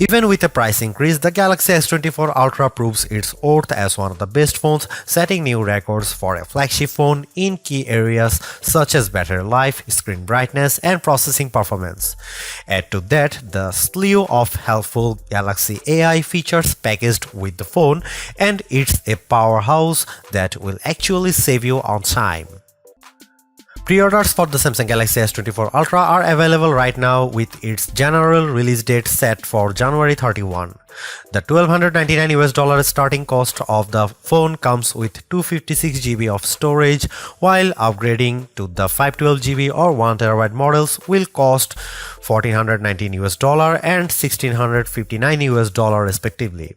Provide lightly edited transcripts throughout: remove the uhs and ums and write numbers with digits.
Even with a price increase, the Galaxy S24 Ultra proves its worth as one of the best phones, setting new records for a flagship phone in key areas such as battery life, screen brightness, and processing performance. Add to that the slew of helpful Galaxy AI features packaged with the phone, and it's a powerhouse that will actually save you on time. Pre-orders for the Samsung Galaxy S24 Ultra are available right now with its general release date set for January 31. The $1,299 starting cost of the phone comes with 256GB of storage, while upgrading to the 512GB or 1TB models will cost $1,419 and $1,659 respectively.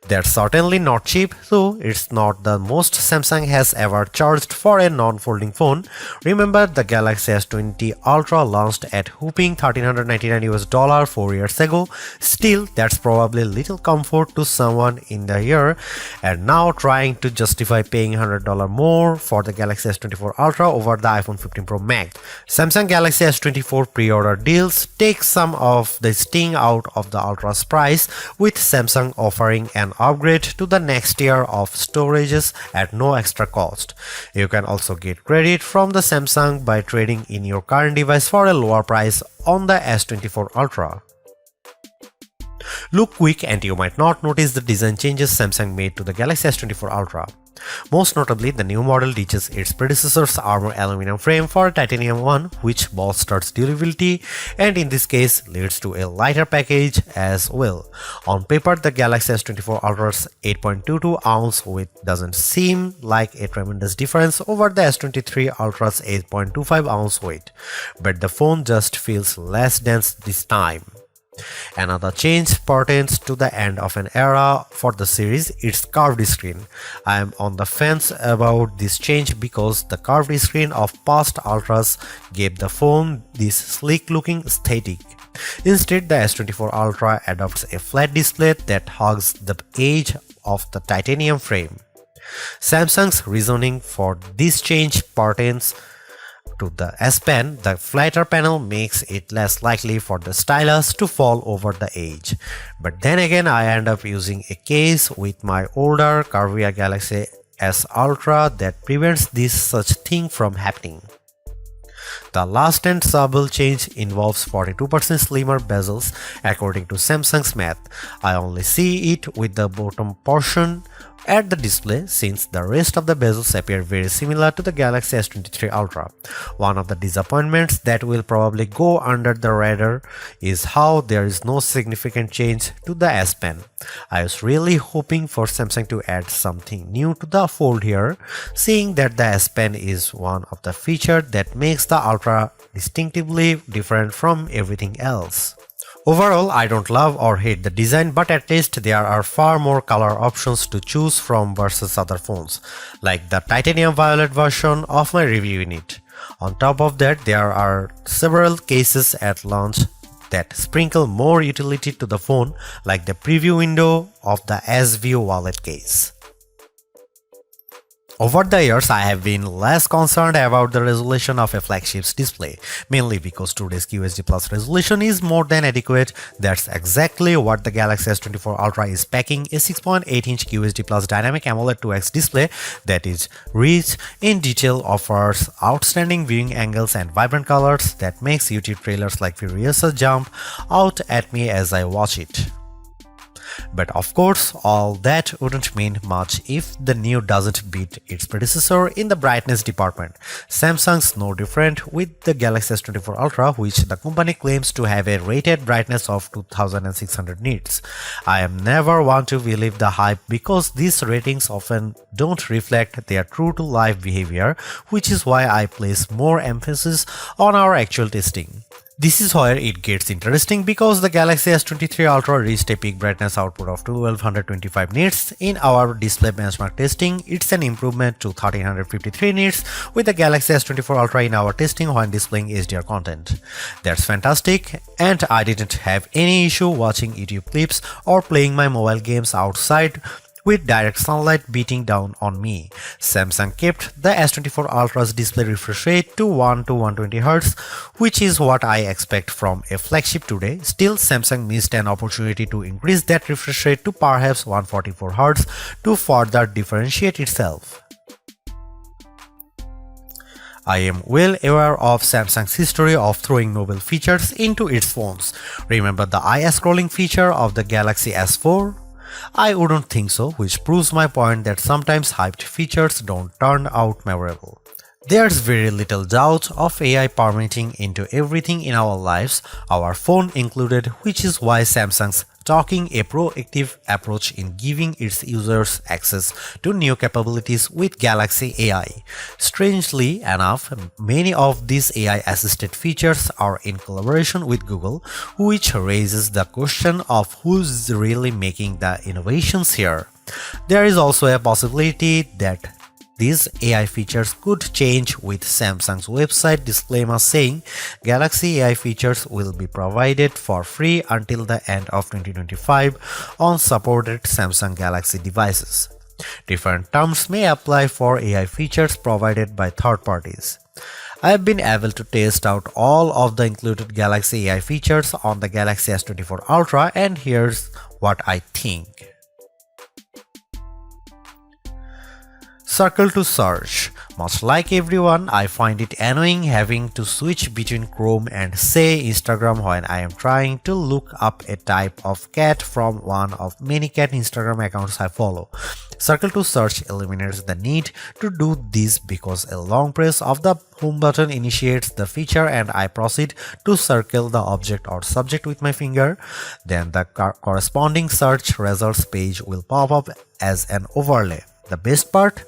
That's certainly not cheap, though it's not the most Samsung has ever charged for a non-folding phone. Remember, the Galaxy S20 Ultra launched at whopping $1,399 4 years ago. Still, that's probably little comfort to someone in the year, and now trying to justify paying $100 more for the Galaxy S24 Ultra over the iPhone 15 Pro Max. Samsung Galaxy S24 pre-order deals take some of the sting out of the Ultra's price, with Samsung offering an upgrade to the next tier of storages at no extra cost. You can also get credit from the Samsung by trading in your current device for a lower price on the S24 Ultra. Look quick and you might not notice the design changes Samsung made to the Galaxy S24 Ultra. Most notably, the new model ditches its predecessor's armor aluminum frame for a titanium one, which bolsters durability and in this case leads to a lighter package as well. On paper, the Galaxy S24 Ultra's 8.22-ounce weight doesn't seem like a tremendous difference over the S23 Ultra's 8.25-ounce weight, but the phone just feels less dense this time. Another change pertains to the end of an era for the series, its curved screen. I am on the fence about this change because the curved screen of past Ultras gave the phone this sleek looking aesthetic. Instead, the S24 Ultra adopts a flat display that hugs the edge of the titanium frame. Samsung's reasoning for this change pertains to the S Pen. The flatter panel makes it less likely for the stylus to fall over the edge. But then again, I end up using a case with my older curvier Galaxy S Ultra that prevents this such thing from happening. The last and subtle change involves 42% slimmer bezels according to Samsung's math. I only see it with the bottom portion at the display, since the rest of the bezels appear very similar to the Galaxy S23 Ultra. One of the disappointments that will probably go under the radar is how there is no significant change to the S Pen. I was really hoping for Samsung to add something new to the fold here, seeing that the S Pen is one of the features that makes the Ultra distinctively different from everything else. Overall, I don't love or hate the design, but at least there are far more color options to choose from versus other phones, like the titanium violet version of my review unit. On top of that, there are several cases at launch that sprinkle more utility to the phone, like the preview window of the S-View wallet case. Over the years, I have been less concerned about the resolution of a flagship's display, mainly because today's QHD Plus resolution is more than adequate. That's exactly what the Galaxy S24 Ultra is packing, a 6.8-inch QHD Plus dynamic AMOLED 2X display that is rich in detail, offers outstanding viewing angles and vibrant colors that makes YouTube trailers like Furiosa jump out at me as I watch it. But of course, all that wouldn't mean much if the new doesn't beat its predecessor in the brightness department. Samsung's no different with the Galaxy S24 Ultra, which the company claims to have a rated brightness of 2600 nits. I am never one to believe the hype because these ratings often don't reflect their true-to-life behavior, which is why I place more emphasis on our actual testing. This is where it gets interesting because the Galaxy S23 Ultra reached a peak brightness output of 1225 nits. In our display benchmark testing, it's an improvement to 1353 nits with the Galaxy S24 Ultra in our testing when displaying HDR content. That's fantastic, and I didn't have any issue watching YouTube clips or playing my mobile games outside with direct sunlight beating down on me. Samsung kept the S24 Ultra's display refresh rate to 1 to 120 Hz, which is what I expect from a flagship today. Still, Samsung missed an opportunity to increase that refresh rate to perhaps 144 Hz to further differentiate itself. I am well aware of Samsung's history of throwing novel features into its phones. Remember the eye scrolling feature of the Galaxy S4? I wouldn't think so, which proves my point that sometimes hyped features don't turn out memorable. There's very little doubt of AI permeating into everything in our lives, our phone included, which is why Samsung's taking a proactive approach in giving its users access to new capabilities with Galaxy AI. Strangely enough, many of these AI-assisted features are in collaboration with Google, which raises the question of who's really making the innovations here. There is also a possibility that these AI features could change, with Samsung's website disclaimer saying Galaxy AI features will be provided for free until the end of 2025 on supported Samsung Galaxy devices. Different terms may apply for AI features provided by third parties. I have been able to test out all of the included Galaxy AI features on the Galaxy S24 Ultra, and here's what I think. Circle to search. Much like everyone, I find it annoying having to switch between Chrome and say Instagram when I am trying to look up a type of cat from one of many cat Instagram accounts I follow. Circle to search eliminates the need to do this because a long press of the home button initiates the feature and I proceed to circle the object or subject with my finger. Then the corresponding search results page will pop up as an overlay. The best part?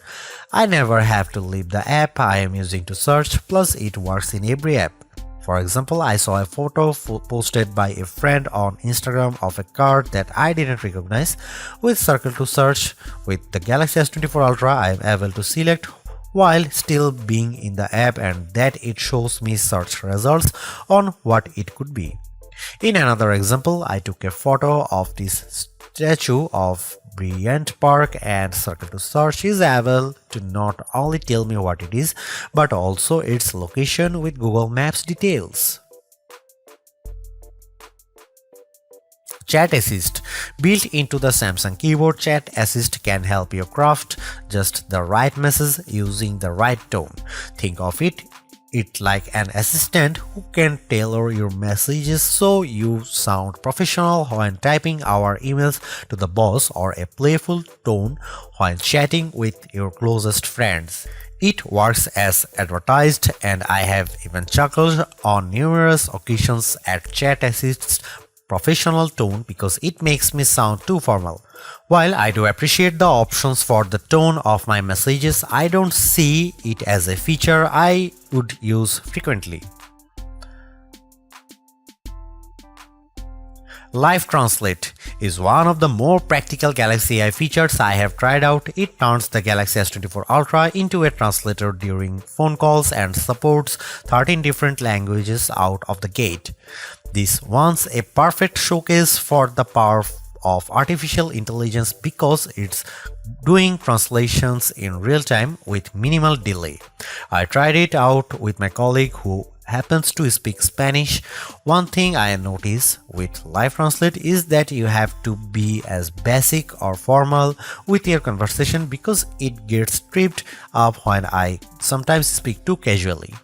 I never have to leave the app I am using to search, plus it works in every app. For example, I saw a photo posted by a friend on Instagram of a car that I didn't recognize. With Circle to Search, with the Galaxy S24 Ultra, I am able to select while still being in the app, and that it shows me search results on what it could be. In another example, I took a photo of this statue of Bryant Park, and Circle to Search is able to not only tell me what it is, but also its location with Google Maps details. Chat Assist. Built into the Samsung keyboard, Chat Assist can help you craft just the right message using the right tone. Think of it like an assistant who can tailor your messages so you sound professional when typing our emails to the boss, or a playful tone when chatting with your closest friends. It works as advertised, and I have even chuckled on numerous occasions at Chat Assist's professional tone because it makes me sound too formal. While I do appreciate the options for the tone of my messages, I don't see it as a feature I would use frequently. Live Translate is one of the more practical Galaxy AI features I have tried out. It turns the Galaxy S24 Ultra into a translator during phone calls and supports 13 different languages out of the gate. This one's a perfect showcase for the power of artificial intelligence because it's doing translations in real time with minimal delay. I tried it out with my colleague who happens to speak Spanish. One thing I notice with Live Translate is that you have to be as basic or formal with your conversation because it gets tripped up when I sometimes speak too casually.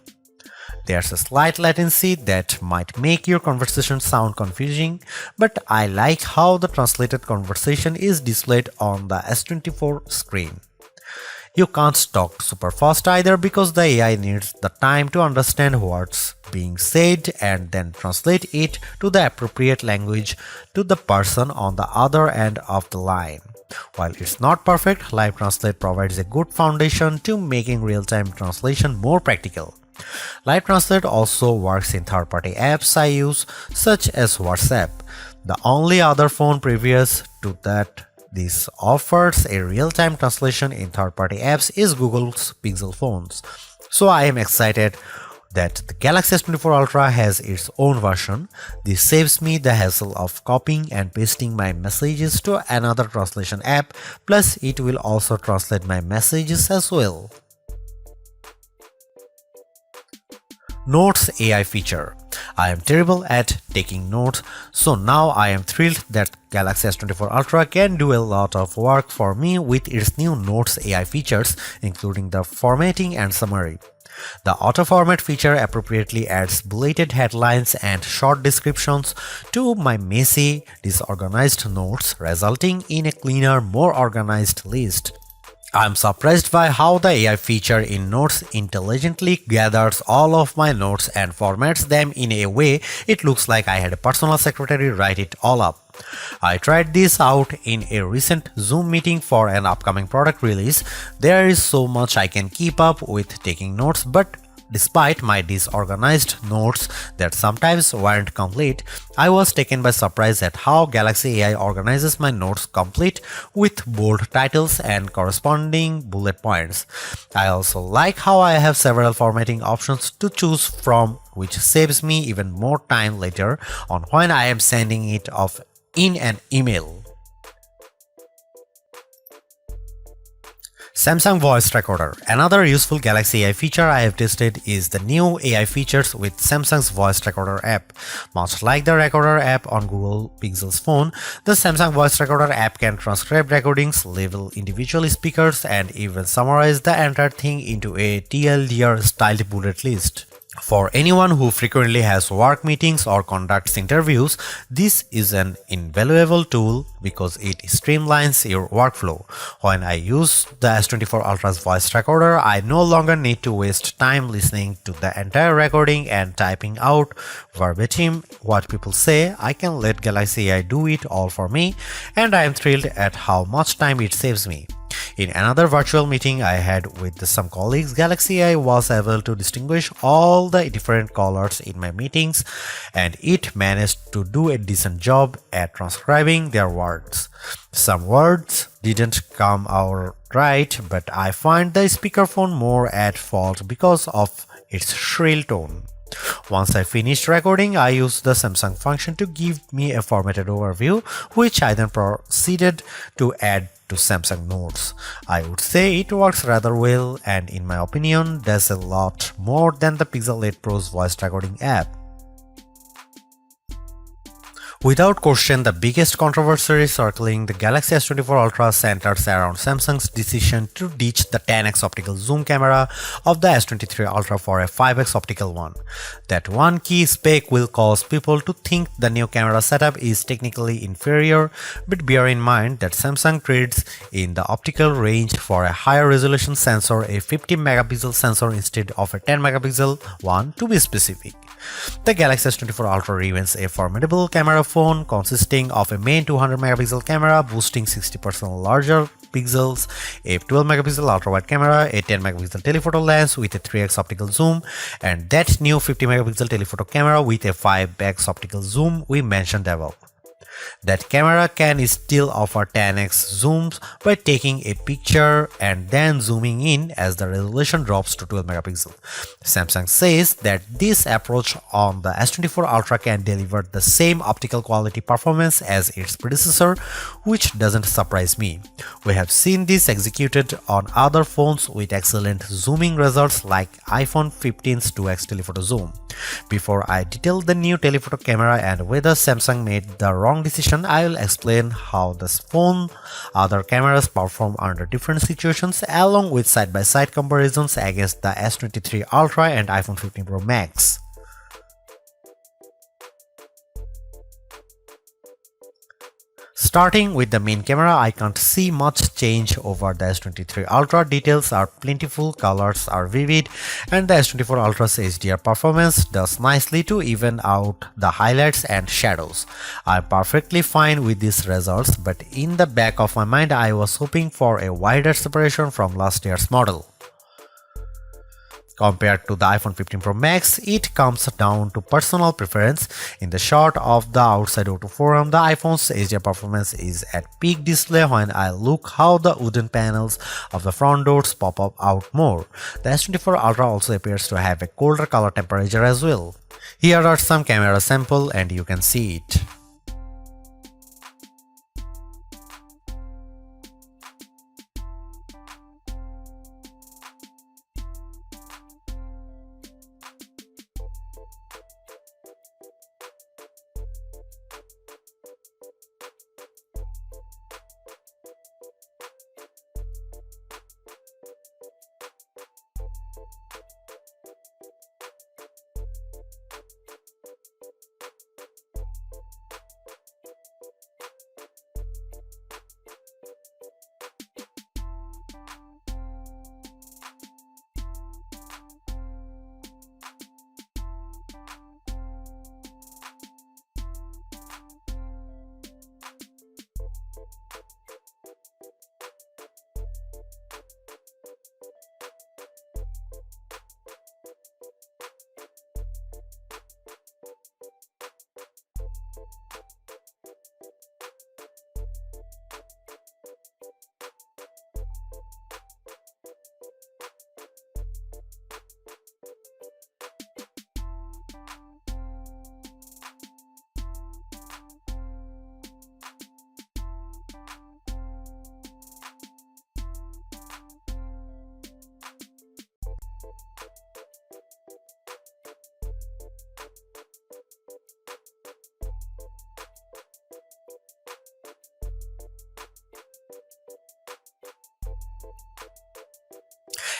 There's a slight latency that might make your conversation sound confusing, but I like how the translated conversation is displayed on the S24 screen. You can't talk super fast either because the AI needs the time to understand what's being said and then translate it to the appropriate language to the person on the other end of the line. While it's not perfect, Live Translate provides a good foundation to making real-time translation more practical. Live Translate also works in third-party apps I use, such as WhatsApp. The only other phone previous to that this offers a real-time translation in third-party apps is Google's Pixel phones. So I am excited that the Galaxy S24 Ultra has its own version. This saves me the hassle of copying and pasting my messages to another translation app, plus it will also translate my messages as well. Notes AI feature. I am terrible at taking notes, so now I am thrilled that Galaxy S24 Ultra can do a lot of work for me with its new Notes AI features, including the formatting and summary. The auto-format feature appropriately adds bulleted headlines and short descriptions to my messy, disorganized notes, resulting in a cleaner, more organized list. I'm surprised by how the AI feature in Notes intelligently gathers all of my notes and formats them in a way it looks like I had a personal secretary write it all up. I tried this out in a recent Zoom meeting for an upcoming product release. There is so much I can keep up with taking notes, but despite my disorganized notes that sometimes weren't complete, I was taken by surprise at how Galaxy AI organizes my notes complete with bold titles and corresponding bullet points. I also like how I have several formatting options to choose from, which saves me even more time later on when I am sending it off in an email. Samsung Voice Recorder. Another useful Galaxy AI feature I have tested is the new AI features with Samsung's Voice Recorder app. Much like the Recorder app on Google Pixel's phone, the Samsung Voice Recorder app can transcribe recordings, label individual speakers, and even summarize the entire thing into a TLDR-styled bullet list. For anyone who frequently has work meetings or conducts interviews, this is an invaluable tool because it streamlines your workflow. When I use the S24 Ultra's voice recorder, I no longer need to waste time listening to the entire recording and typing out verbatim what people say. I can let Galaxy AI do it all for me, and I am thrilled at how much time it saves me. In another virtual meeting I had with some colleagues, Galaxy AI was able to distinguish all the different colors in my meetings, and it managed to do a decent job at transcribing their words. Some words didn't come out right, but I find the speakerphone more at fault because of its shrill tone. Once I finished recording, I used the Samsung function to give me a formatted overview, which I then proceeded to add to Samsung Notes. I would say it works rather well, and in my opinion, does a lot more than the Pixel 8 Pro's voice recording app. Without question, the biggest controversy circling the Galaxy S24 Ultra centers around Samsung's decision to ditch the 10x optical zoom camera of the S23 Ultra for a 5x optical one. That one key spec will cause people to think the new camera setup is technically inferior, but bear in mind that Samsung trades in the optical range for a higher resolution sensor, a 50 megapixel sensor instead of a 10 megapixel one to be specific. The Galaxy S24 Ultra remains a formidable camera phone consisting of a main 200 megapixel camera boasting 60% larger pixels, a 12 megapixel ultra-wide camera, a 10 megapixel telephoto lens with a 3x optical zoom, and that new 50 megapixel telephoto camera with a 5x optical zoom we mentioned above. That camera can still offer 10x zooms by taking a picture and then zooming in as the resolution drops to 12 megapixels. Samsung says that this approach on the S24 Ultra can deliver the same optical quality performance as its predecessor, which doesn't surprise me. We have seen this executed on other phones with excellent zooming results like iPhone 15's 2x telephoto zoom. Before I detail the new telephoto camera and whether Samsung made the wrong decision, I will explain how this phone other cameras perform under different situations along with side-by-side comparisons against the S23 Ultra and iPhone 15 Pro Max. Starting with the main camera, I can't see much change over the S23 Ultra. Details are plentiful, colors are vivid, and the S24 Ultra's HDR performance does nicely to even out the highlights and shadows. I'm perfectly fine with these results, but in the back of my mind I was hoping for a wider separation from last year's model. Compared to the iPhone 15 Pro Max, it comes down to personal preference. In the shot of the outside auto forum, the iPhone's HDR performance is at peak display. When I look how the wooden panels of the front doors pop up out more. The S24 Ultra also appears to have a colder color temperature as well. Here are some camera samples and you can see it.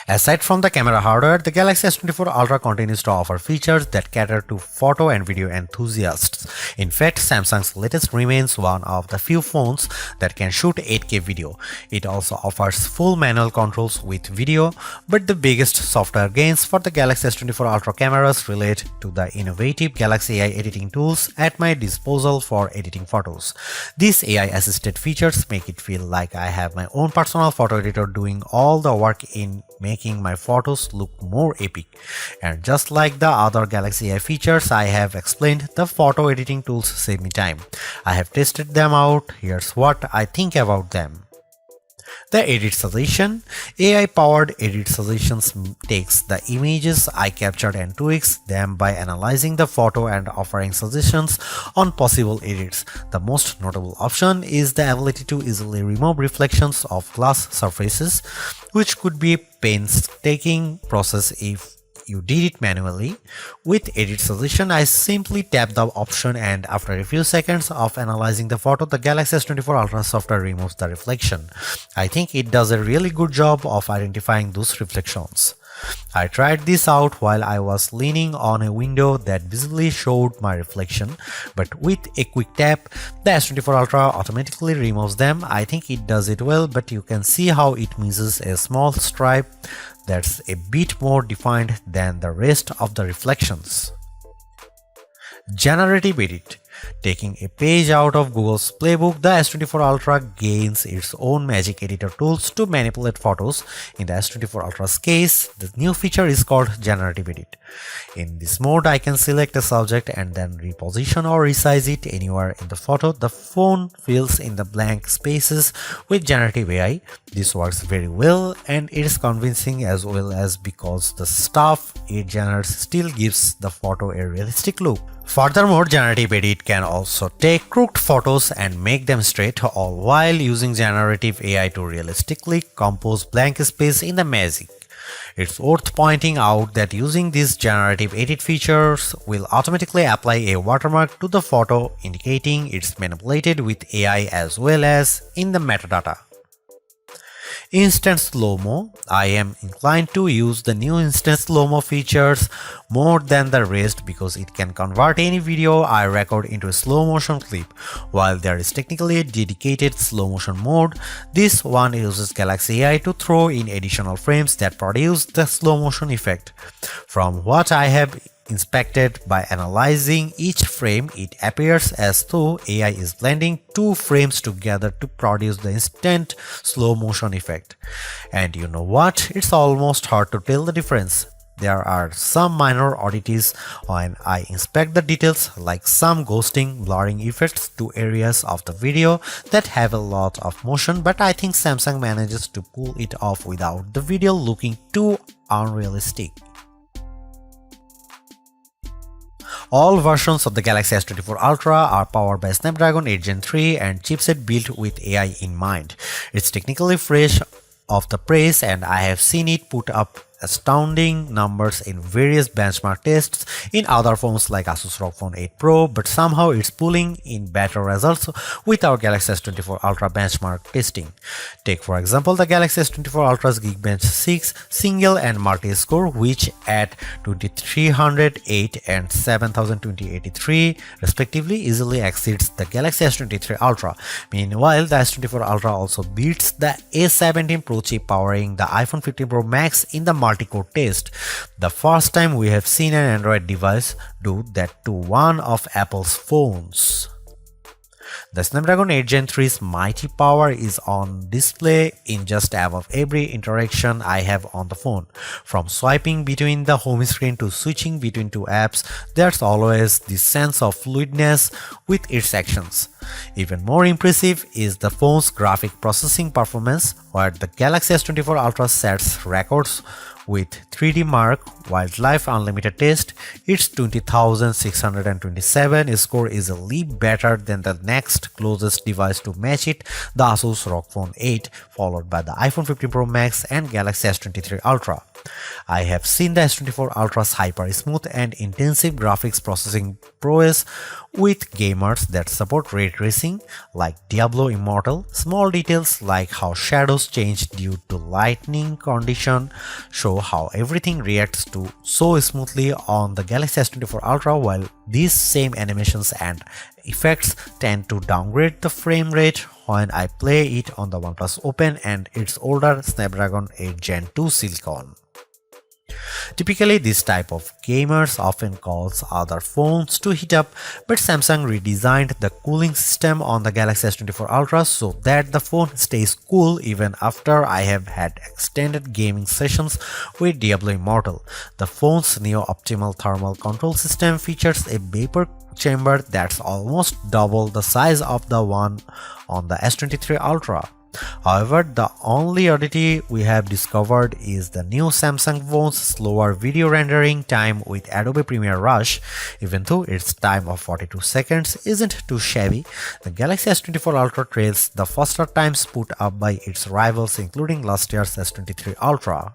Aside from the camera hardware, the Galaxy S24 Ultra continues to offer features that cater to photo and video enthusiasts. In fact, Samsung's latest remains one of the few phones that can shoot 8K video. It also offers full manual controls with video, but the biggest software gains for the Galaxy S24 Ultra cameras relate to the innovative Galaxy AI editing tools at my disposal for editing photos. These AI-assisted features make it feel like I have my own personal photo editor doing all the work in making my photos look more epic. And just like the other Galaxy AI features I have explained, the photo editing tools save me time. I have tested them out. Here's what I think about them. The Edit Suggestion. AI-powered Edit Suggestions takes the images I captured and tweaks them by analyzing the photo and offering suggestions on possible edits. The most notable option is the ability to easily remove reflections of glass surfaces, which could be a painstaking process if you did it manually. With Edit Suggestion, I simply tap the option and after a few seconds of analyzing the photo, the Galaxy S24 Ultra software removes the reflection. I think it does a really good job of identifying those reflections. I tried this out while I was leaning on a window that visibly showed my reflection, but with a quick tap, the S24 Ultra automatically removes them. I think it does it well, but you can see how it misses a small stripe that's a bit more defined than the rest of the reflections. Generative Edit. Taking a page out of Google's playbook, the S24 Ultra gains its own magic editor tools to manipulate photos. In the S24 Ultra's case, the new feature is called Generative Edit. In this mode, I can select a subject and then reposition or resize it anywhere in the photo. The phone fills in the blank spaces with generative AI. This works very well and it is convincing as well as because the stuff it generates still gives the photo a realistic look. Furthermore, Generative Edit can also take crooked photos and make them straight, all while using generative AI to realistically compose blank space in the magic. It's worth pointing out that using these generative edit features will automatically apply a watermark to the photo, indicating it's manipulated with AI as well as in the metadata. Instant Slowmo. I am inclined to use the new Instant Slowmo features more than the rest because it can convert any video I record into a slow motion clip. While there is technically a dedicated slow motion mode, this one uses Galaxy AI to throw in additional frames that produce the slow motion effect. From what I have inspected by analyzing each frame, it appears as though AI is blending two frames together to produce the instant slow motion effect. And you know what? It's almost hard to tell the difference. There are some minor oddities when I inspect the details, like some ghosting, blurring effects to areas of the video that have a lot of motion, but I think Samsung manages to pull it off without the video looking too unrealistic. All versions of the Galaxy S24 Ultra are powered by Snapdragon 8 Gen 3 and chipset built with AI in mind. It's technically fresh off the press, and I have seen it put up astounding numbers in various benchmark tests in other phones like Asus ROG Phone 8 Pro, but somehow it's pulling in better results with our Galaxy S24 Ultra benchmark testing. Take for example the Galaxy S24 Ultra's Geekbench 6 single and multi-score, which at 2308 and 7283 respectively easily exceeds the Galaxy S23 Ultra. Meanwhile, the S24 Ultra also beats the A17 Pro chip powering the iPhone 15 Pro Max in the multi-core test, the first time we have seen an Android device do that to one of Apple's phones. The Snapdragon 8 Gen 3's mighty power is on display in just about every interaction I have on the phone. From swiping between the home screen to switching between two apps, there's always this sense of fluidness with its actions. Even more impressive is the phone's graphic processing performance, where the Galaxy S24 Ultra sets records with 3D Mark Wildlife Unlimited test. Its 20,627 score is a leap better than the next closest device to match it, the Asus ROG Phone 8, followed by the iPhone 15 Pro Max and Galaxy S23 Ultra. I have seen the S24 Ultra's hyper smooth and intensive graphics processing prowess with gamers that support ray tracing like Diablo Immortal. Small details like how shadows change due to lighting condition show how everything reacts to so smoothly on the Galaxy S24 Ultra, while these same animations and effects tend to downgrade the frame rate when I play it on the OnePlus Open and its older Snapdragon 8 Gen 2 Silicon. Typically, this type of gamers often calls other phones to heat up, but Samsung redesigned the cooling system on the Galaxy S24 Ultra so that the phone stays cool even after I have had extended gaming sessions with Diablo Immortal. The phone's neo-optimal thermal control system features a vapor chamber that's almost double the size of the one on the S23 Ultra. However, the only oddity we have discovered is the new Samsung phone's slower video rendering time with Adobe Premiere Rush. Even though its time of 42 seconds isn't too shabby, the Galaxy S24 Ultra trails the faster times put up by its rivals, including last year's S23 Ultra.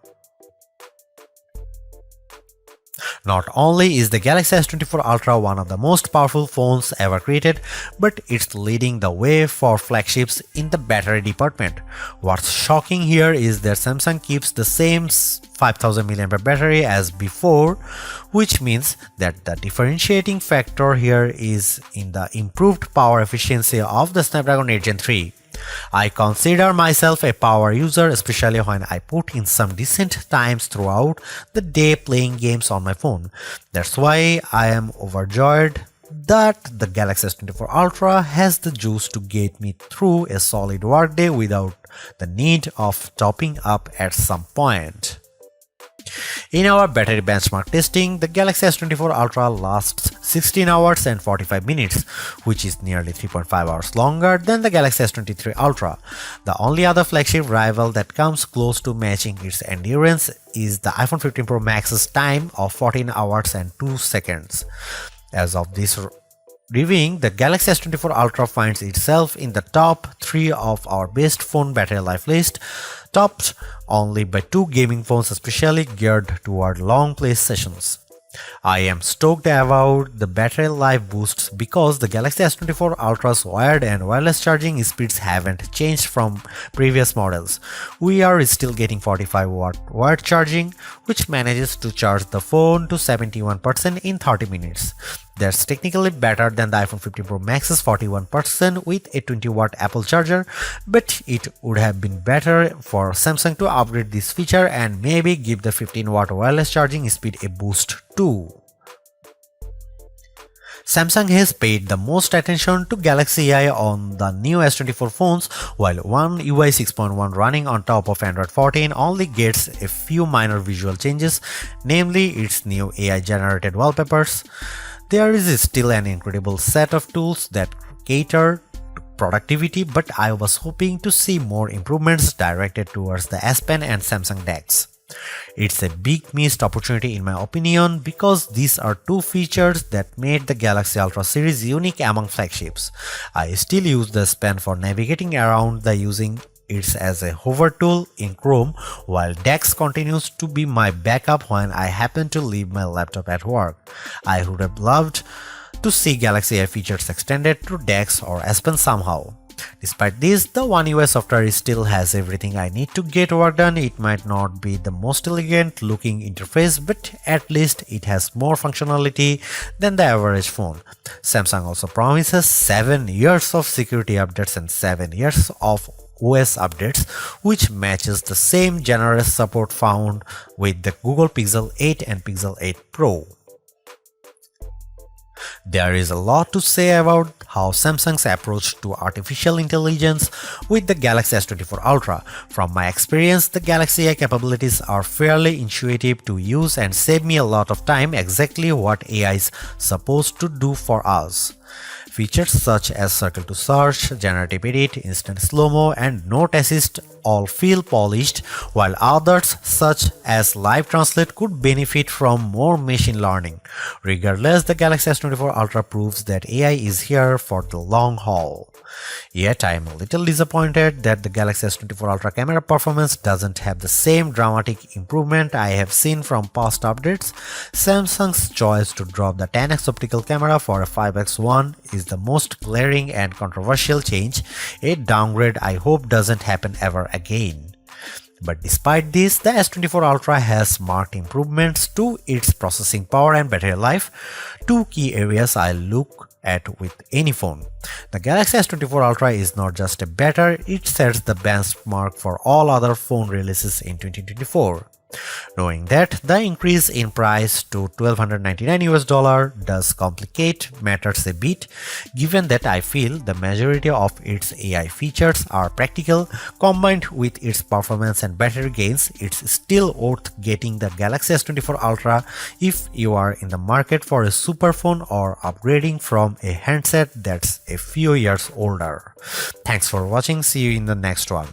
Not only is the Galaxy S24 Ultra one of the most powerful phones ever created, but it's leading the way for flagships in the battery department. What's shocking here is that Samsung keeps the same 5000 mAh battery as before, which means that the differentiating factor here is in the improved power efficiency of the Snapdragon 8 Gen 3. I consider myself a power user, especially when I put in some decent times throughout the day playing games on my phone. That's why I am overjoyed that the Galaxy S24 Ultra has the juice to get me through a solid workday without the need of topping up at some point. In our battery benchmark testing, the Galaxy S24 Ultra lasts 16 hours and 45 minutes, which is nearly 3.5 hours longer than the Galaxy S23 Ultra. The only other flagship rival that comes close to matching its endurance is the iPhone 15 Pro Max's time of 14 hours and 2 seconds. As of this reviewing, the Galaxy S24 Ultra finds itself in the top 3 of our best phone battery life list, topped only by 2 gaming phones especially geared toward long play sessions. I am stoked about the battery life boosts because the Galaxy S24 Ultra's wired and wireless charging speeds haven't changed from previous models. We are still getting 45-watt wired charging, which manages to charge the phone to 71% in 30 minutes. That's technically better than the iPhone 15 Pro Max's 41% with a 20-watt Apple charger, but it would have been better for Samsung to upgrade this feature and maybe give the 15-watt wireless charging speed a boost too. Samsung has paid the most attention to Galaxy AI on the new S24 phones, while One UI 6.1 running on top of Android 14 only gets a few minor visual changes, namely its new AI generated wallpapers. There is still an incredible set of tools that cater to productivity, but I was hoping to see more improvements directed towards the S Pen and Samsung DeX. It's a big missed opportunity in my opinion because these are two features that made the Galaxy Ultra series unique among flagships. I still use the S Pen for navigating around the using it as a hover tool in Chrome, while DeX continues to be my backup when I happen to leave my laptop at work. I would have loved to see Galaxy AI features extended to DeX or S Pen somehow. Despite this, the One UI software still has everything I need to get work done. It might not be the most elegant looking interface, but at least it has more functionality than the average phone. Samsung also promises 7 years of security updates and 7 years of OS updates, which matches the same generous support found with the Google Pixel 8 and Pixel 8 Pro. There is a lot to say about how Samsung's approach to artificial intelligence with the Galaxy S24 Ultra. From my experience, the Galaxy AI capabilities are fairly intuitive to use and save me a lot of time, exactly what AI is supposed to do for us. Features such as Circle to Search, Generative Edit, Instant Slowmo, and Note Assist all feel polished, while others such as Live Translate could benefit from more machine learning. Regardless, the Galaxy S24 Ultra proves that AI is here for the long haul. Yet I am a little disappointed that the Galaxy S24 Ultra camera performance doesn't have the same dramatic improvement I have seen from past updates. Samsung's choice to drop the 10x optical camera for a 5x one is the most glaring and controversial change, a downgrade I hope doesn't happen ever again. But despite this, the S24 Ultra has marked improvements to its processing power and battery life, two key areas I look at with any phone. The Galaxy S24 Ultra is not just a better, it sets the benchmark for all other phone releases in 2024. Knowing that the increase in price to $1,299 does complicate matters a bit, given that I feel the majority of its AI features are practical, combined with its performance and battery gains, it's still worth getting the Galaxy S24 Ultra if you are in the market for a super phone or upgrading from a handset that's a few years older. Thanks for watching, see you in the next one.